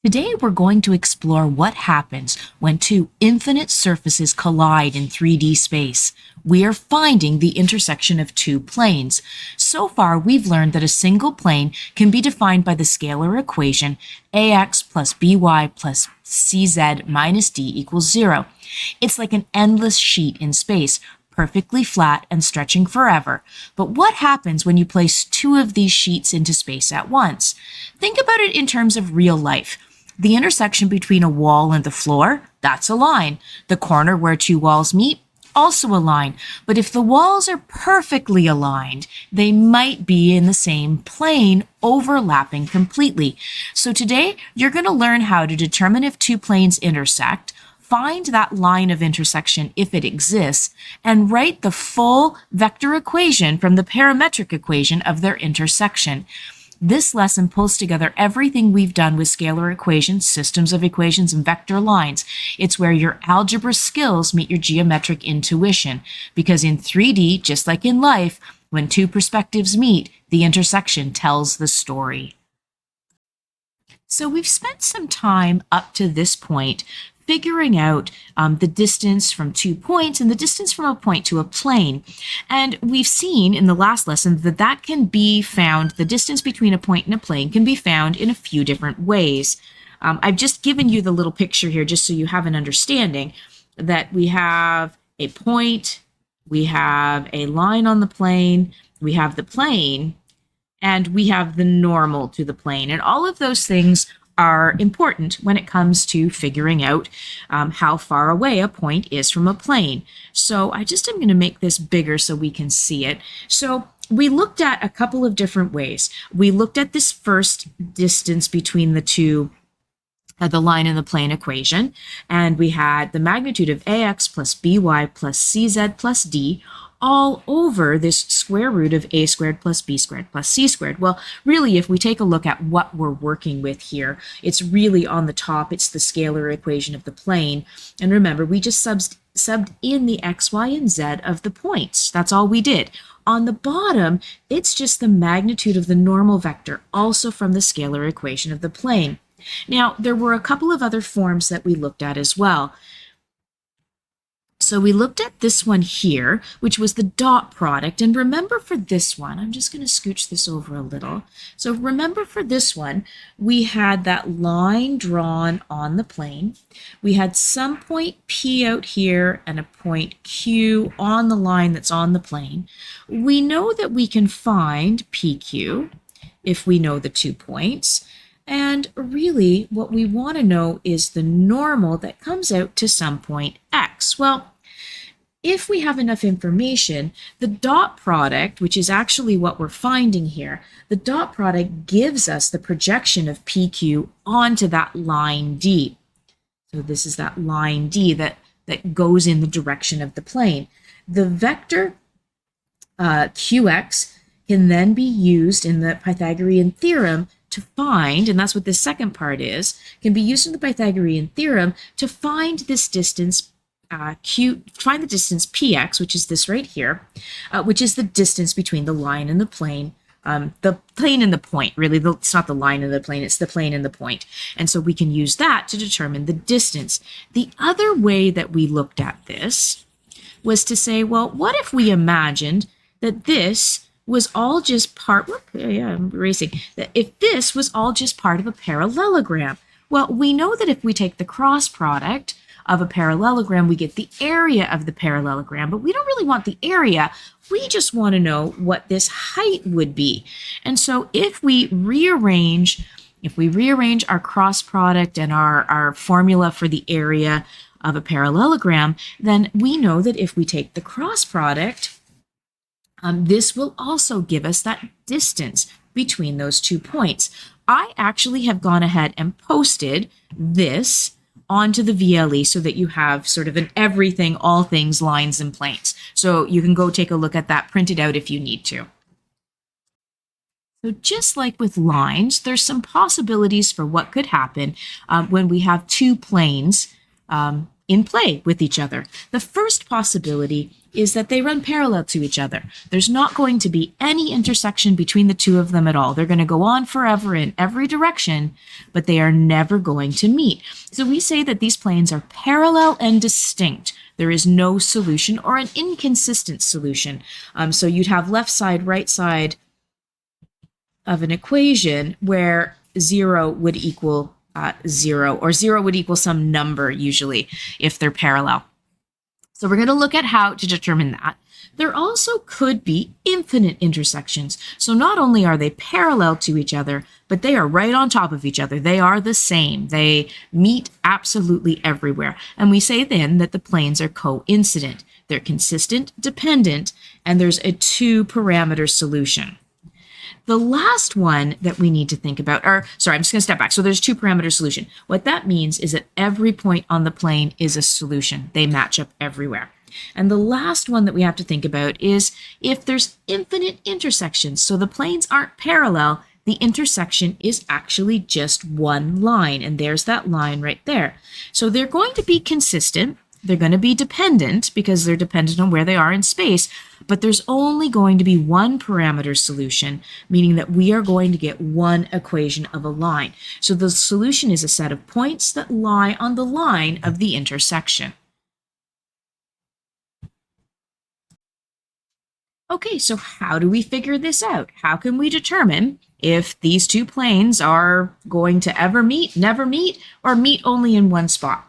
Today we're going to explore what happens when two infinite surfaces collide in 3D space. We are finding the intersection of two planes. So far, we've learned that a single plane can be defined by the scalar equation ax plus by plus cz minus d equals 0. It's like an endless sheet in space, perfectly flat and stretching forever. But what happens when you place two of these sheets into space at once? Think about it in terms of real life. The intersection between a wall and the floor, that's a line. The corner where two walls meet, also a line. But if the walls are perfectly aligned, they might be in the same plane, overlapping completely. So today, you're going to learn how to determine if two planes intersect, find that line of intersection if it exists, and write the full vector equation from the parametric equation of their intersection. This lesson pulls together everything we've done with scalar equations, systems of equations, and vector lines. It's where your algebra skills meet your geometric intuition. Because in 3D, just like in life, when two perspectives meet, the intersection tells the story. So we've spent some time up to this point figuring out the distance from 2 points and the distance from a point to a plane. And we've seen in the last lesson that that can be found, the distance between a point and a plane can be found in a few different ways. I've just given you the little picture here just so you have an understanding that we have a point, we have a line on the plane, we have the plane, and we have the normal to the plane. And all of those things are important when it comes to figuring out how far away a point is from a plane. So I just am going to make this bigger so we can see it. So we looked at a couple of different ways. We looked at this first distance between the two, the line and the plane equation, and we had the magnitude of ax plus by plus cz plus d all over this square root of a squared plus b squared plus c squared. Well, really, if we take a look at what we're working with here, it's really on the top, it's the scalar equation of the plane. And remember, we just subbed in the x, y, and z of the points. That's all we did. On the bottom, it's just the magnitude of the normal vector, also from the scalar equation of the plane. Now, there were a couple of other forms that we looked at as well. So we looked at this one here, which was the dot product. And remember for this one, I'm just going to scooch this over a little. So remember for this one, we had that line drawn on the plane. We had some point P out here and a point Q on the line that's on the plane. We know that we can find PQ if we know the 2 points. And really, what we want to know is the normal that comes out to some point X. Well, if we have enough information, the dot product, which is actually what we're finding here, the dot product gives us the projection of PQ onto that line D. So this is that line D that goes in the direction of the plane. The vector QX can then be used in the Pythagorean theorem to find, and that's what this second part is, can be used in the Pythagorean theorem to find this distance find the distance px, which is this right here, which is the distance between the line and the plane and the point, really. It's not the line and the plane, it's the plane and the point. And so we can use that to determine the distance. The other way that we looked at this was to say, well, what if we imagined that this was all just part, I'm erasing, that if this was all just part of a parallelogram. Well, we know that if we take the cross product of a parallelogram, we get the area of the parallelogram, but we don't really want the area. We just want to know what this height would be. And so if we rearrange our cross product and our formula for the area of a parallelogram, then we know that if we take the cross product, this will also give us that distance between those 2 points. I actually have gone ahead and posted this onto the VLE so that you have sort of an everything, all things, lines and planes. So you can go take a look at that, print it out if you need to. So just like with lines, there's some possibilities for what could happen when we have two planes in play with each other. The first possibility is that they run parallel to each other. There's not going to be any intersection between the two of them at all. They're going to go on forever in every direction, but they are never going to meet. So we say that these planes are parallel and distinct. There is no solution or an inconsistent solution. So you'd have left side, right side of an equation where 0 would equal 0, or 0 would equal some number usually if they're parallel. So we're going to look at how to determine that. There also could be infinite intersections. So not only are they parallel to each other, but they are right on top of each other. They are the same. They meet absolutely everywhere. And we say then that the planes are coincident. They're consistent, dependent, and there's a 2-parameter solution. The last one that we need to think about, I'm just going to step back. So there's 2-parameter solution. What that means is that every point on the plane is a solution. They match up everywhere. And the last one that we have to think about is if there's infinite intersections. So the planes aren't parallel, the intersection is actually just one line. And there's that line right there. So they're going to be consistent. They're going to be dependent because they're dependent on where they are in space, but there's only going to be 1-parameter solution, meaning that we are going to get one equation of a line. So the solution is a set of points that lie on the line of the intersection. Okay, so how do we figure this out? How can we determine if these two planes are going to ever meet, never meet, or meet only in one spot?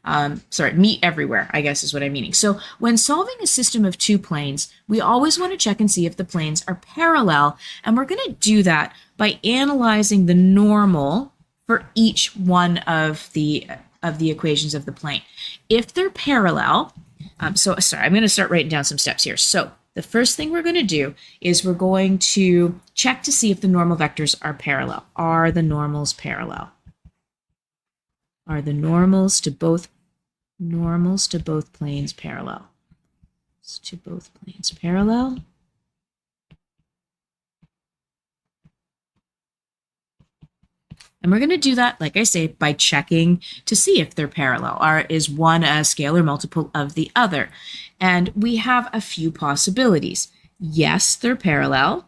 Meet everywhere, I guess is what I'm meaning. So when solving a system of 2 planes, we always want to check and see if the planes are parallel, and we're going to do that by analyzing the normal for each one of the equations of the plane. If they're parallel, I'm going to start writing down some steps here. So the first thing we're going to do is we're going to check to see if the normal vectors are parallel. Are the normals parallel? Are the normals to both planes parallel? To both planes parallel. And we're going to do that, like I say, by checking to see if they're parallel. Is one a scalar multiple of the other? And we have a few possibilities. Yes, they're parallel.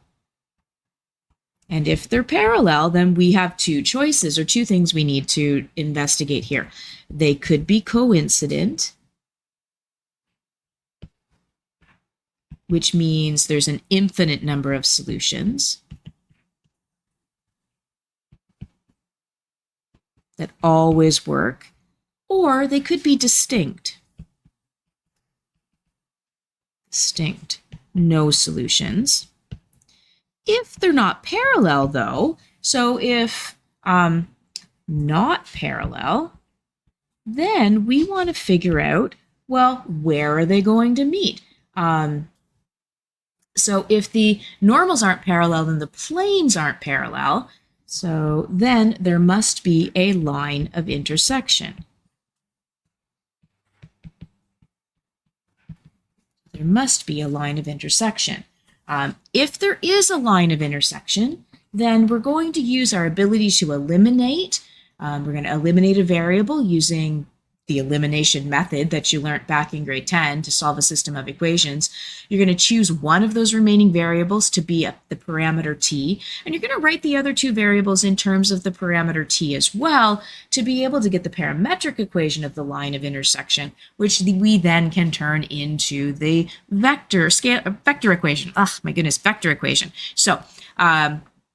And if they're parallel, then we have 2 choices or 2 things we need to investigate here. They could be coincident, which means there's an infinite number of solutions that always work, or they could be distinct. Distinct, no solutions. If they're not parallel, though, so if not parallel, then we want to figure out, well, where are they going to meet? So if the normals aren't parallel, then the planes aren't parallel. So then there must be a line of intersection. There must be a line of intersection. If there is a line of intersection, then we're going to use our ability to eliminate. We're going to eliminate a variable using the elimination method that you learned back in grade 10 to solve a system of equations. You're going to choose one of those remaining variables to be the parameter t, and you're going to write the other 2 variables in terms of the parameter t as well to be able to get the parametric equation of the line of intersection, which we then can turn into the vector equation. Oh my goodness, vector equation. So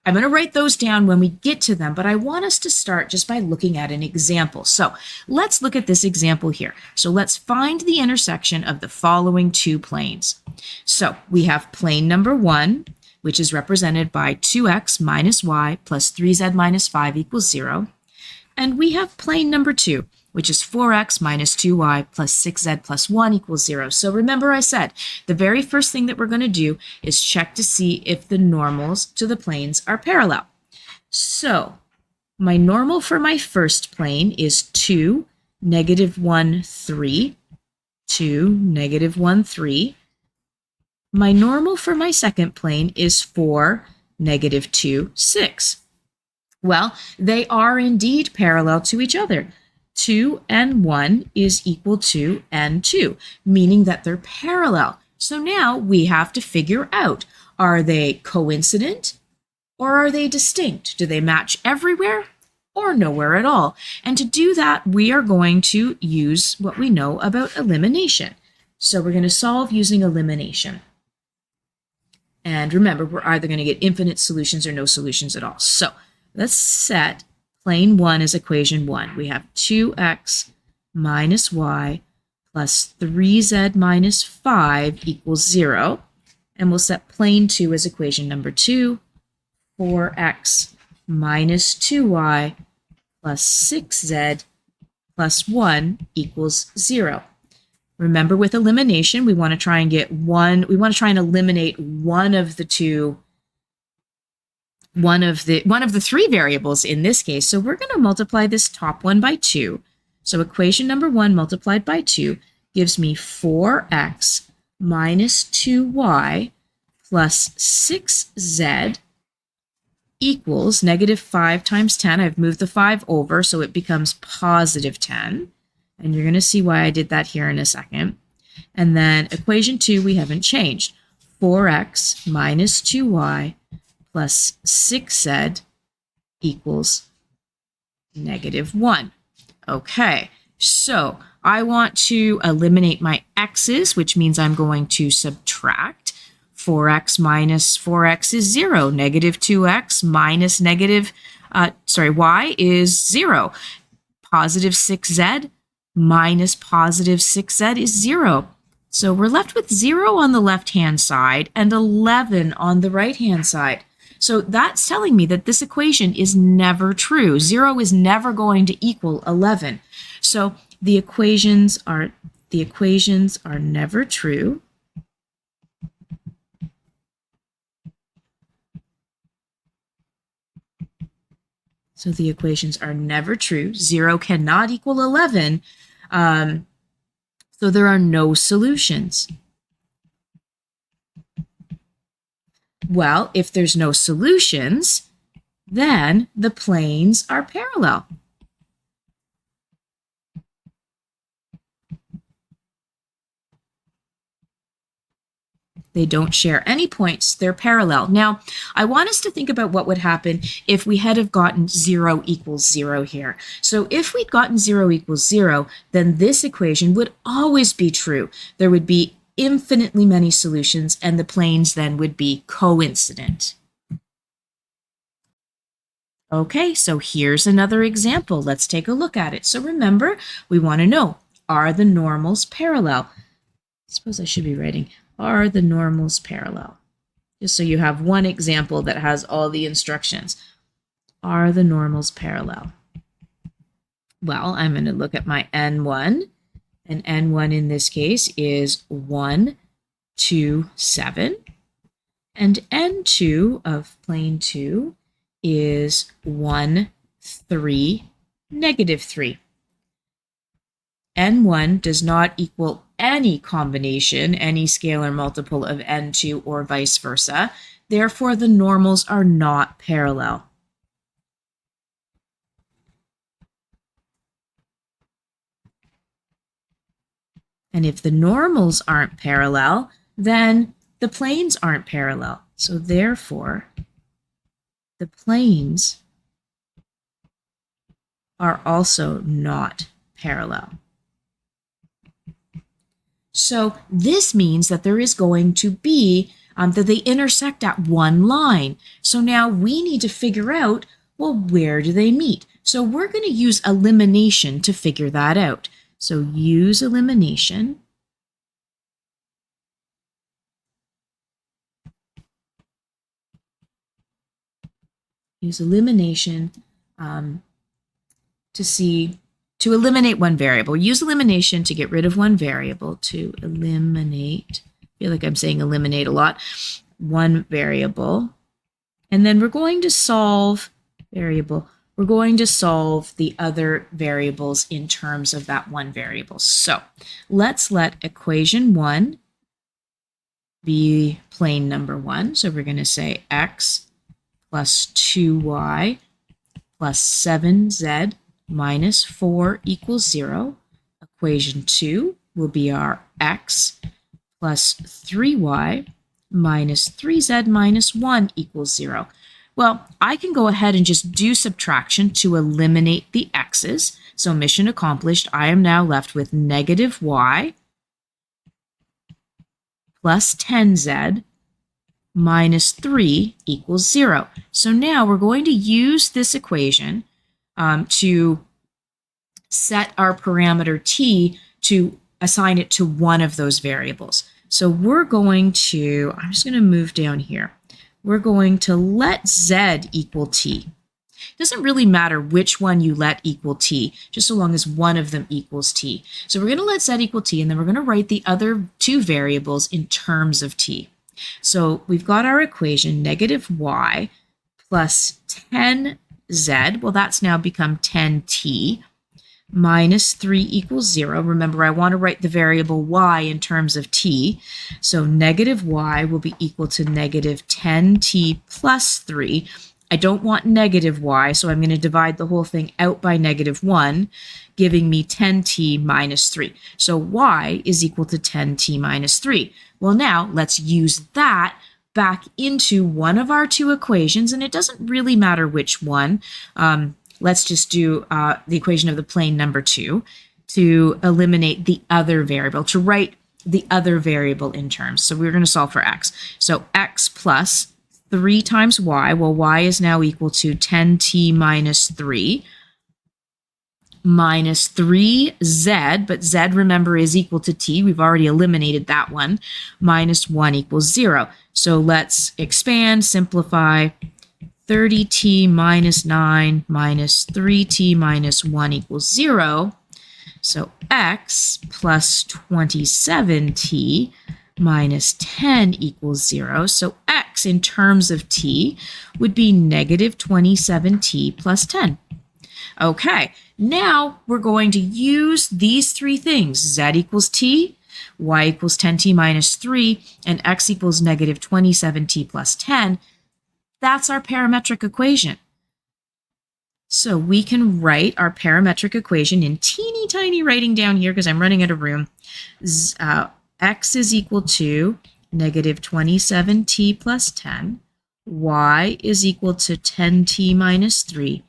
I'm going to write those down when we get to them, but I want us to start just by looking at an example. So let's look at this example here. So let's find the intersection of the following 2 planes. So we have plane number 1, which is represented by 2x minus y plus 3z minus 5 equals 0. And we have plane number 2, which is 4x minus 2y plus 6z plus 1 equals 0. So remember I said the very first thing that we're going to do is check to see if the normals to the planes are parallel. So my normal for my first plane is 2, negative 1, 3. 2, negative 1, 3. My normal for my second plane is 4, negative 2, 6. Well, they are indeed parallel to each other. 2 and 1 is equal to and 2, meaning that they're parallel. So now we have to figure out, are they coincident or are they distinct? Do they match everywhere or nowhere at all? And to do that, we are going to use what we know about elimination. So we're going to solve using elimination. And remember, we're either going to get infinite solutions or no solutions at all. So let's set plane 1 as equation 1. We have 2x minus y plus 3z minus 5 equals 0. And we'll set plane 2 as equation number 2. 4x minus 2y plus 6z plus 1 equals 0. Remember, with elimination, we want to try and eliminate one of the three variables in this case. So we're going to multiply this top one by 2. So equation number 1 multiplied by 2 gives me 4x minus 2y plus 6z equals negative 5 times 10. I've moved the 5 over, so it becomes positive 10. And you're going to see why I did that here in a second. And then equation 2, we haven't changed. 4x minus 2y plus 6z equals negative 1. Okay, so I want to eliminate my x's, which means I'm going to subtract. 4x minus 4x is 0. Negative 2x minus y is 0. Positive 6z minus positive 6z is 0. So we're left with 0 on the left-hand side and 11 on the right-hand side. So that's telling me that this equation is never true. 0 is never going to equal 11. So the equations are never true. So the equations are never true. 0 cannot equal 11. So there are no solutions. Well, if there's no solutions, then the planes are parallel. They don't share any points. They're parallel. Now, I want us to think about what would happen if we had have gotten 0 equals 0 here. So if we'd gotten 0 equals 0, then this equation would always be true. There would be infinitely many solutions, and the planes then would be coincident. Okay, so here's another example. Let's take a look at it. So remember, we want to know, are the normals parallel? I suppose I should be writing, are the normals parallel? Just so you have one example that has all the instructions. Are the normals parallel? Well, I'm going to look at my N1, and N1 in this case is 1, 2, 7. And N2 of plane 2 is 1, 3, negative 3. N1 does not equal any combination, any scalar multiple of N2 or vice versa. Therefore, the normals are not parallel. And if the normals aren't parallel, then the planes aren't parallel. So therefore, the planes are also not parallel. So this means that there is going to be, that they intersect at one line. So now we need to figure out, well, where do they meet? So we're going to use elimination to figure that out. So use elimination. Use elimination to eliminate one variable. Use elimination to get rid of one variable, to eliminate, I feel like I'm saying eliminate a lot, one variable. And then we're going to solve we're going to solve the other variables in terms of that one variable. So let's let equation 1 be plane number 1. So we're going to say x plus 2y plus 7z minus 4 equals 0. Equation 2 will be our x plus 3y minus 3z minus 1 equals 0. Well, I can go ahead and just do subtraction to eliminate the x's. So mission accomplished. I am now left with negative y plus 10z minus 3 equals 0. So now we're going to use this equation to set our parameter t to assign it to one of those variables. So we're going to, I'm just going to move down here. We're going to let z equal t. It doesn't really matter which one you let equal t, just so long as one of them equals t. So we're going to let z equal t, and then we're going to write the other two variables in terms of t. So we've got our equation, negative y plus 10z, well, that's now become 10t, minus 3 equals 0. Remember, I want to write the variable y in terms of t. So negative y will be equal to negative 10t plus 3. I don't want negative y, so I'm going to divide the whole thing out by negative 1, giving me 10t minus 3. So y is equal to 10t minus 3. Well, now let's use that back into one of our two equations, and it doesn't really matter which one. Let's just do the equation of the plane number 2 to eliminate the other variable, to write the other variable in terms. So we're going to solve for x. So x plus 3 times y, well, y is now equal to 10t minus 3 minus 3z, but z, remember, is equal to t. We've already eliminated that one, minus 1 equals 0. So let's expand, simplify. 30t minus 9 minus 3t minus 1 equals 0. So x plus 27t minus 10 equals 0. So x in terms of t would be negative 27t plus 10. Okay, now we're going to use these three things. Z equals t, y equals 10t minus 3, and x equals negative 27t plus 10. That's our parametric equation. So we can write our parametric equation in teeny tiny writing down here because I'm running out of room. X is equal to negative 27t plus 10. Y is equal to 10t minus 3.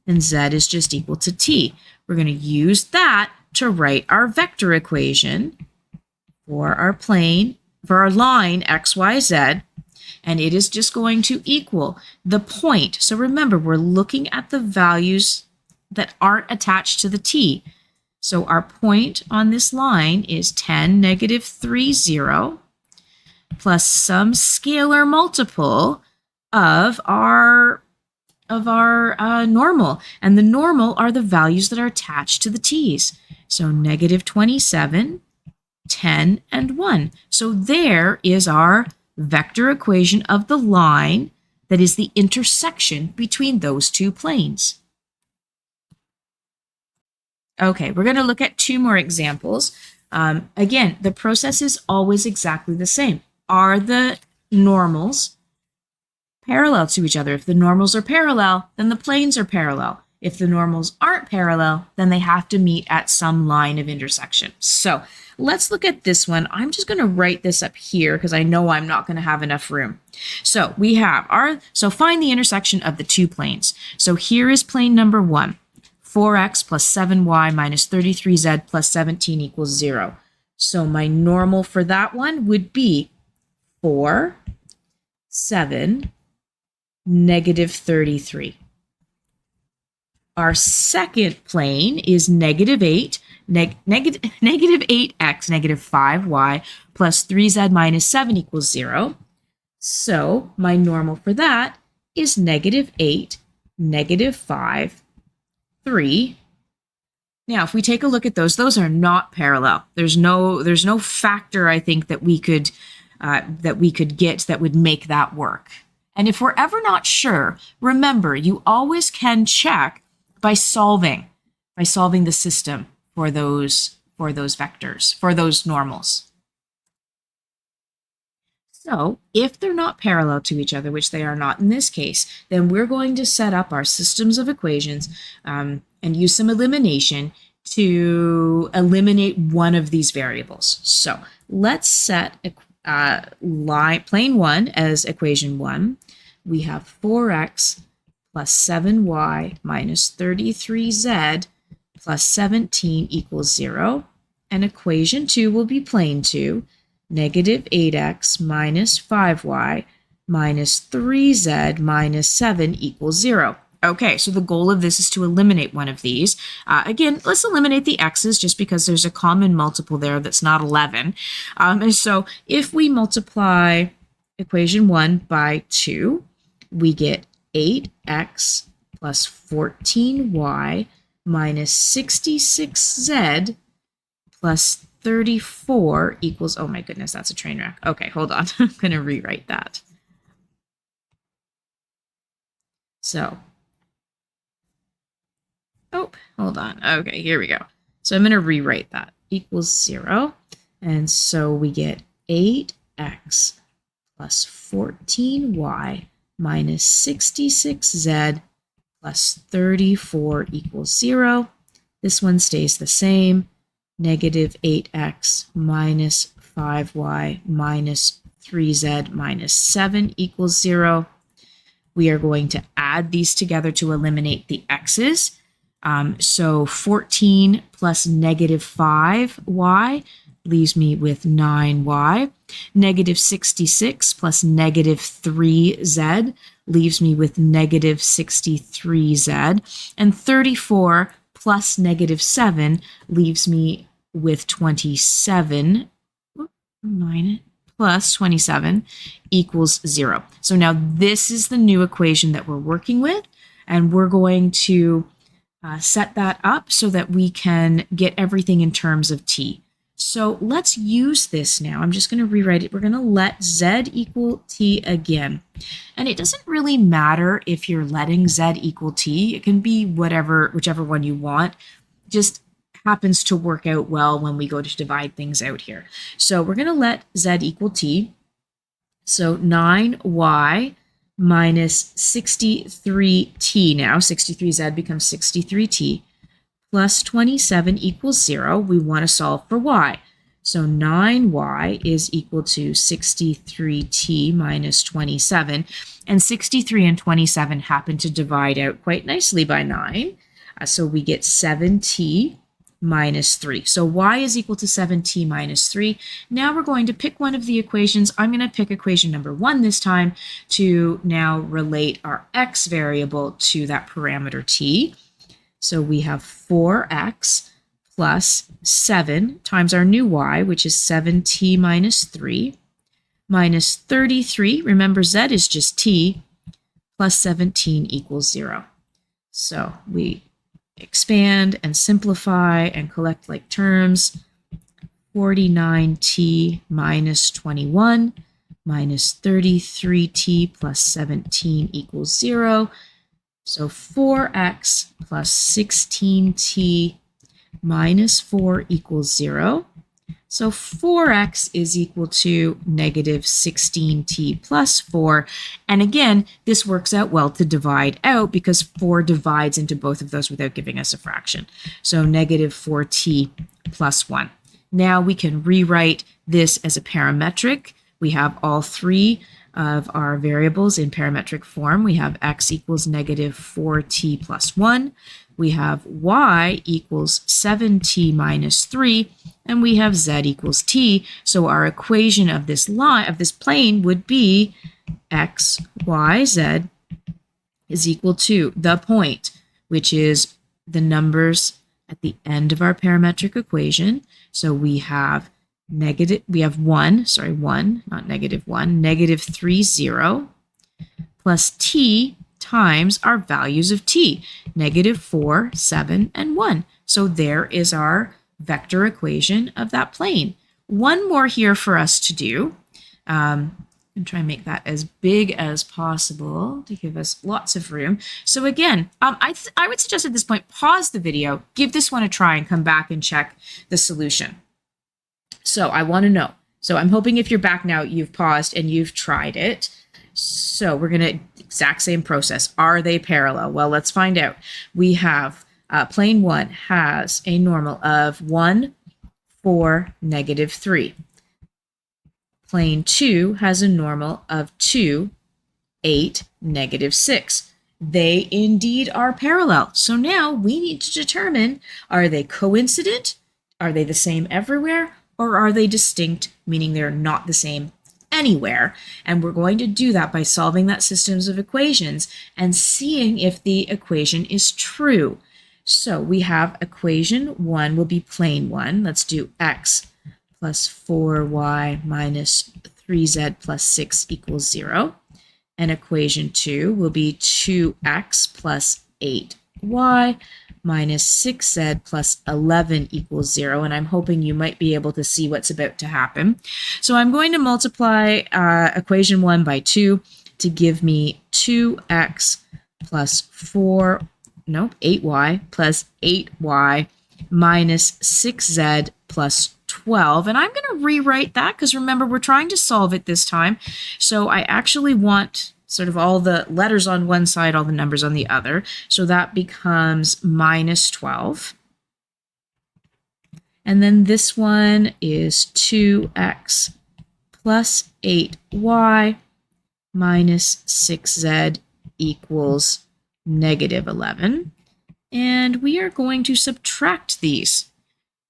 And z is just equal to t. We're going to use that to write our vector equation for our plane, for our line x, y, z. And it is just going to equal the point. So remember, we're looking at the values that aren't attached to the t. So our point on this line is 10, negative 3, 0, plus some scalar multiple of our normal. And the normal are the values that are attached to the t's. So negative 27, 10, and 1. So there is our vector equation of the line that is the intersection between those two planes. Okay, we're going to look at two more examples. Again, the process is always exactly the same. Are the normals parallel to each other? If the normals are parallel, then the planes are parallel. If the normals aren't parallel, then they have to meet at some line of intersection. So let's look at this one. I'm just going to write this up here because I know I'm not going to have enough room. So we have so find the intersection of the two planes. So here is plane number 1, 4x plus 7y minus 33z plus 17 equals 0. So my normal for that one would be 4, 7, negative 33. Our second plane is negative 8, negative 8x, negative 5y, plus 3z minus 7 equals 0. So my normal for that is negative 8, negative 5, 3. Now, if we take a look at those are not parallel. There's no factor, I think, that we could get that would make that work. And if we're ever not sure, remember, you always can check by solving the system for those vectors, for those normals. So if they're not parallel to each other, which they are not in this case, then we're going to set up our systems of equations and use some elimination to eliminate one of these variables. So let's set plane 1 as equation 1. We have 4x plus 7y minus 33z plus 17 equals 0. And equation 2 will be plane 2, negative 8x minus 5y minus 3z minus 7 equals 0. Okay, so the goal of this is to eliminate one of these. Again, let's eliminate the x's just because there's a common multiple there that's not 11. And so if we multiply equation 1 by 2, we get 8x plus 14y minus 66z plus 34 equals, oh my goodness, that's a train wreck. Okay, hold on. I'm going to rewrite that. So, oh, hold on. Okay, here we go. So I'm going to rewrite that. Equals 0. And so we get 8x plus 14y minus 66z plus 34 equals 0. This one stays the same. Negative 8x minus 5y minus 3z minus 7 equals 0. We are going to add these together to eliminate the x's. So 14 plus negative 5y leaves me with 9y. Negative 66 plus negative 3z leaves me with negative 63z. And 34 plus negative 7 leaves me with 27 plus 27 equals 0. So now this is the new equation that we're working with, and we're going to set that up so that we can get everything in terms of t. So let's use this now. I'm just going to rewrite it. We're going to let z equal t again. And it doesn't really matter if you're letting z equal t. It can be whichever one you want. Just happens to work out well when we go to divide things out here. So we're going to let z equal t. So 9y minus 63t now. 63z becomes 63t. Plus 27 equals 0. We want to solve for y. So 9y is equal to 63t minus 27. And 63 and 27 happen to divide out quite nicely by 9. So we get 7t minus 3. So y is equal to 7t minus 3. Now we're going to pick one of the equations. I'm going to pick equation number 1 this time to now relate our x variable to that parameter t. So we have 4x plus 7 times our new y, which is 7t minus 3, minus 33, remember z is just t, plus 17 equals 0. So we expand and simplify and collect like terms. 49t minus 21 minus 33t plus 17 equals 0. So 4x plus 16t minus 4 equals 0. So 4x is equal to negative 16t plus 4. And again, this works out well to divide out because 4 divides into both of those without giving us a fraction. So negative 4t plus 1. Now we can rewrite this as a parametric. We have all three of our variables in parametric form. We have x equals negative 4t plus 1. We have y equals 7t minus 3. And we have z equals t. So our equation of this plane would be x, y, z is equal to the point, which is the numbers at the end of our parametric equation. So we have negative 1, not negative 1, negative 3, 0, plus t times our values of t, negative 4, 7, and 1. So there is our vector equation of that plane. One more here for us to do. And try and make that as big as possible to give us lots of room. So again, I would suggest at this point, pause the video, give this one a try, and come back and check the solution. So I want to know. So I'm hoping if you're back now, you've paused and you've tried it. So we're going to exact same process. Are they parallel? Well, let's find out. We have Plane 1 has a normal of 1, 4, negative 3. Plane 2 has a normal of 2, 8, negative 6. They indeed are parallel. So now we need to determine, are they coincident? Are they the same everywhere? Or are they distinct, meaning they're not the same anywhere? And we're going to do that by solving that systems of equations and seeing if the equation is true. So we have equation 1 will be plane 1. Let's do x plus 4y minus 3z plus 6 equals 0. And equation 2 will be 2x plus 8y minus 6z plus 11 equals 0. And I'm hoping you might be able to see what's about to happen. So I'm going to multiply equation 1 by 2 to give me 2x plus 8y plus 8y minus 6z plus 12. And I'm going to rewrite that because remember, we're trying to solve it this time. So I actually want sort of all the letters on one side, all the numbers on the other. So that becomes minus 12. And then this one is 2x plus 8y minus 6z equals negative 11. And we are going to subtract these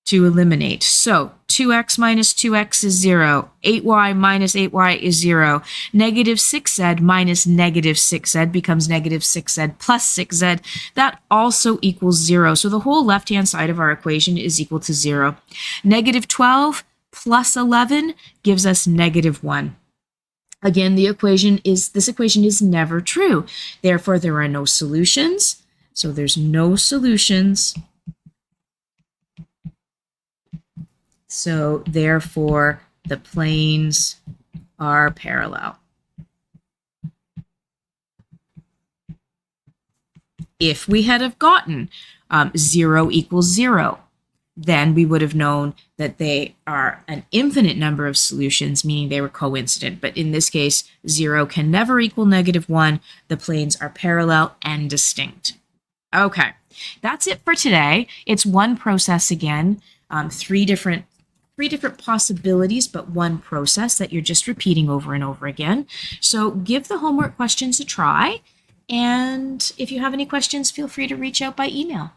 to eliminate. So 2x minus 2x is 0. 8y minus 8y is 0. Negative 6z minus negative 6z becomes negative 6z plus 6z. That also equals 0. So the whole left-hand side of our equation is equal to 0. Negative 12 plus 11 gives us negative 1. Again, this equation is never true. Therefore, there are no solutions. So there's no solutions. So therefore, the planes are parallel. If we had have gotten 0 equals 0, then we would have known that they are an infinite number of solutions, meaning they were coincident. But in this case, 0 can never equal negative 1. The planes are parallel and distinct. Okay, that's it for today. It's one process again, three different possibilities, but one process that you're just repeating over and over again. So give the homework questions a try. And if you have any questions, feel free to reach out by email.